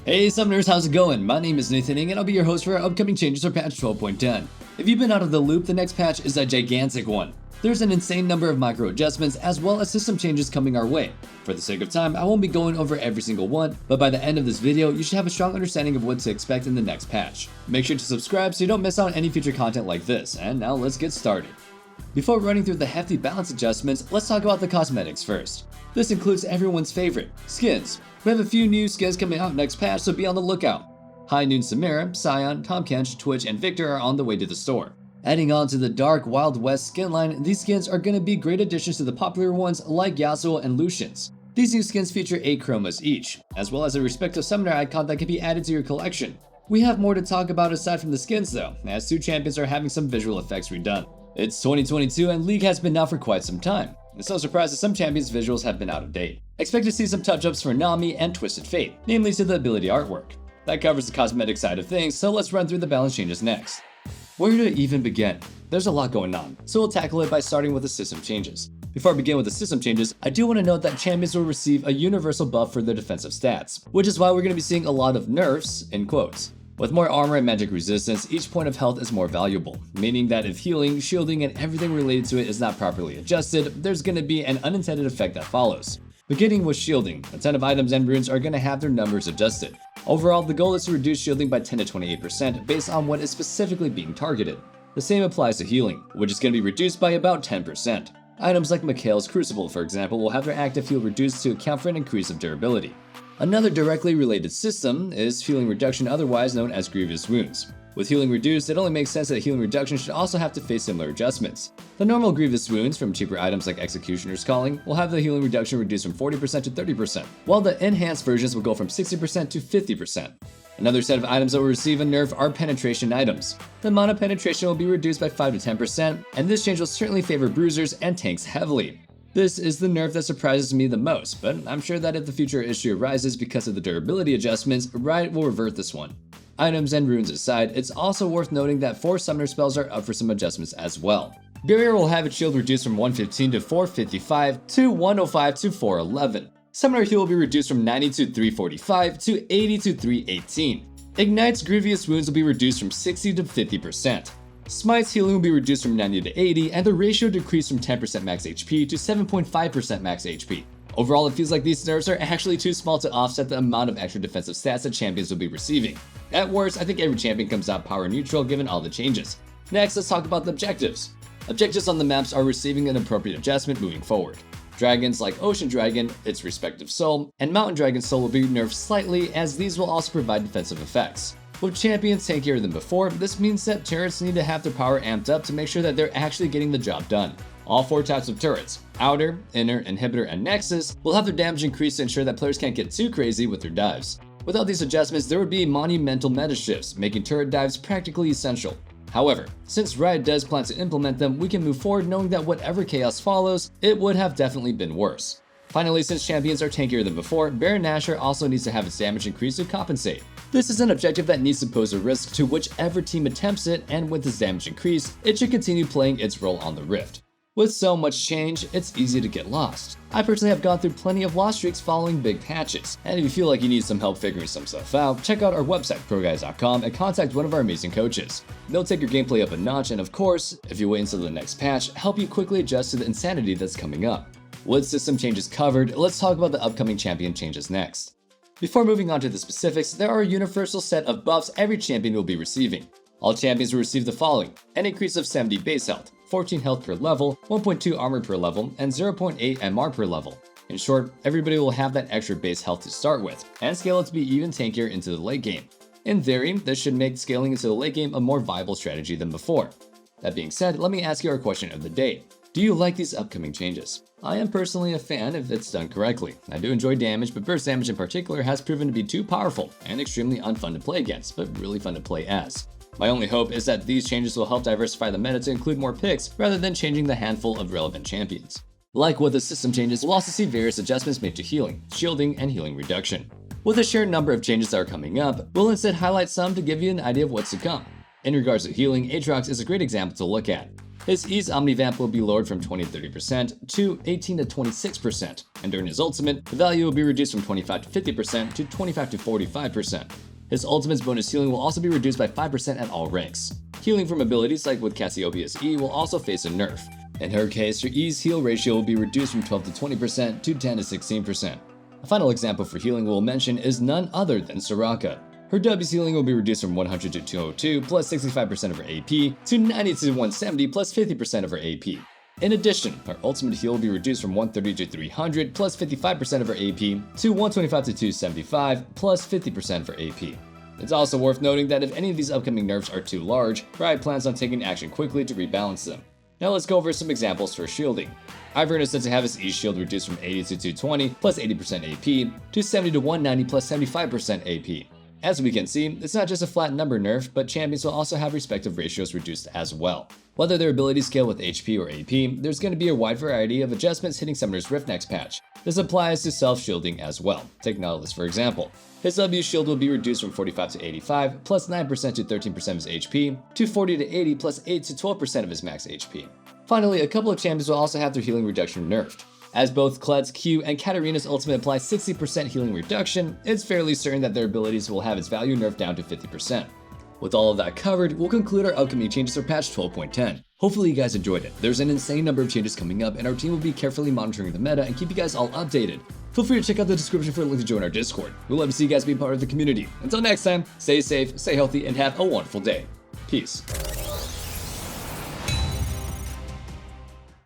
Hey Summoners, how's it going? My name is Nathan Ng and I'll be your host for our upcoming changes for patch 12.10. If you've been out of the loop, the next patch is a gigantic one. There's an insane number of micro adjustments as well as system changes coming our way. For the sake of time, I won't be going over every single one, but by the end of this video, you should have a strong understanding of what to expect in the next patch. Make sure to subscribe so you don't miss out on any future content like this, and now let's get started. Before running through the hefty balance adjustments, let's talk about the cosmetics first. This includes everyone's favorite, skins. We have a few new skins coming out next patch, so be on the lookout. High Noon Samira, Scion, Tahm Kench, Twitch, and Victor are on the way to the store. Adding on to the dark Wild West skin line, these skins are going to be great additions to the popular ones like Yasuo and Lucian's. These new skins feature 8 chromas each, as well as a respective summoner icon that can be added to your collection. We have more to talk about aside from the skins though, as 2 champions are having some visual effects redone. It's 2022 and League has been out for quite some time. It's no surprise that some champions' visuals have been out of date. Expect to see some touch-ups for Nami and Twisted Fate, namely to the ability artwork. That covers the cosmetic side of things, so let's run through the balance changes next. Where to even begin? There's a lot going on, so we'll tackle it by starting with the system changes. Before I begin with the system changes, I do want to note that champions will receive a universal buff for their defensive stats, which is why we're going to be seeing a lot of nerfs, in quotes. With more armor and magic resistance, each point of health is more valuable, meaning that if healing, shielding, and everything related to it is not properly adjusted, there's going to be an unintended effect that follows. Beginning with shielding, a ton of items and runes are going to have their numbers adjusted. Overall, the goal is to reduce shielding by 10 to 28% based on what is specifically being targeted. The same applies to healing, which is going to be reduced by about 10%. Items like Mikhail's Crucible, for example, will have their active heal reduced to account for an increase of durability. Another directly related system is healing reduction, otherwise known as grievous wounds. With healing reduced, it only makes sense that healing reduction should also have to face similar adjustments. The normal grievous wounds from cheaper items like Executioner's Calling will have the healing reduction reduced from 40% to 30%, while the enhanced versions will go from 60% to 50%. Another set of items that will receive a nerf are penetration items. The amount of penetration will be reduced by 5 to 10%, and this change will certainly favor bruisers and tanks heavily. This is the nerf that surprises me the most, but I'm sure that if the future issue arises because of the durability adjustments, Riot will revert this one. Items and runes aside, it's also worth noting that 4 summoner spells are up for some adjustments as well. Barrier will have its shield reduced from 115 to 455 to 105 to 411. Summoner heal will be reduced from 90 to 345 to 80 to 318. Ignite's grievous wounds will be reduced from 60 to 50%. Smite's healing will be reduced from 90 to 80, and the ratio decreased from 10% max HP to 7.5% max HP. Overall, it feels like these nerfs are actually too small to offset the amount of extra defensive stats that champions will be receiving. At worst, I think every champion comes out power neutral given all the changes. Next, let's talk about the objectives. Objectives on the maps are receiving an appropriate adjustment moving forward. Dragons like Ocean Dragon, its respective soul, and Mountain Dragon soul will be nerfed slightly, as these will also provide defensive effects. With champions tankier than before, this means that turrets need to have their power amped up to make sure that they're actually getting the job done. All 4 types of turrets, Outer, Inner, Inhibitor, and Nexus, will have their damage increased to ensure that players can't get too crazy with their dives. Without these adjustments, there would be monumental meta shifts, making turret dives practically essential. However, since Riot does plan to implement them, we can move forward knowing that whatever chaos follows, it would have definitely been worse. Finally, since champions are tankier than before, Baron Nashor also needs to have its damage increased to compensate. This is an objective that needs to pose a risk to whichever team attempts it, and with its damage increased, it should continue playing its role on the Rift. With so much change, it's easy to get lost. I personally have gone through plenty of lost streaks following big patches, and if you feel like you need some help figuring some stuff out, check out our website, ProGuides.com, and contact one of our amazing coaches. They'll take your gameplay up a notch, and of course, if you wait until the next patch, help you quickly adjust to the insanity that's coming up. With system changes covered, let's talk about the upcoming champion changes next. Before moving on to the specifics, there are a universal set of buffs every champion will be receiving. All champions will receive the following: an increase of 70 base health, 14 health per level, 1.2 armor per level, and 0.8 MR per level. In short, everybody will have that extra base health to start with, and scale it to be even tankier into the late game. In theory, this should make scaling into the late game a more viable strategy than before. That being said, let me ask you our question of the day. Do you like these upcoming changes? I am personally a fan if it's done correctly. I do enjoy damage, but burst damage in particular has proven to be too powerful and extremely unfun to play against, but really fun to play as. My only hope is that these changes will help diversify the meta to include more picks rather than changing the handful of relevant champions. Like with the system changes, we'll also see various adjustments made to healing, shielding, and healing reduction. With a sheer number of changes that are coming up, we'll instead highlight some to give you an idea of what's to come. In regards to healing, Aatrox is a great example to look at. His E's Omnivamp will be lowered from 20 to 30% to 18 to 26%, and during his ultimate, the value will be reduced from 25 to 50% to 25 to 45%. His ultimate's bonus healing will also be reduced by 5% at all ranks. Healing from abilities like with Cassiopeia's E will also face a nerf. In her case, her E's heal ratio will be reduced from 12 to 20% to 10 to 16%. A final example for healing we'll mention is none other than Soraka. Her W's healing will be reduced from 100 to 202 plus 65% of her AP to 90 to 170 plus 50% of her AP. In addition, her ultimate heal will be reduced from 130 to 300 plus 55% of her AP to 125 to 275 plus 50% of her AP. It's also worth noting that if any of these upcoming nerfs are too large, Riot plans on taking action quickly to rebalance them. Now let's go over some examples for shielding. Ivern is said to have his E shield reduced from 80 to 220 plus 80% AP to 70 to 190 plus 75% AP. As we can see, it's not just a flat number nerf, but champions will also have respective ratios reduced as well. Whether their abilities scale with HP or AP, there's going to be a wide variety of adjustments hitting Summoner's Rift next patch. This applies to self-shielding as well. Take Nautilus for example. His W shield will be reduced from 45 to 85 plus 9% to 13% of his HP to 40 to 80 plus 8 to 12% of his max HP. Finally, a couple of champions will also have their healing reduction nerfed. As both Kled's Q and Katarina's ultimate apply 60% healing reduction, it's fairly certain that their abilities will have its value nerfed down to 50%. With all of that covered, we'll conclude our upcoming changes for patch 12.10. Hopefully you guys enjoyed it. There's an insane number of changes coming up, and our team will be carefully monitoring the meta and keep you guys all updated. Feel free to check out the description for a link to join our Discord. We'd love to see you guys be part of the community. Until next time, stay safe, stay healthy, and have a wonderful day. Peace.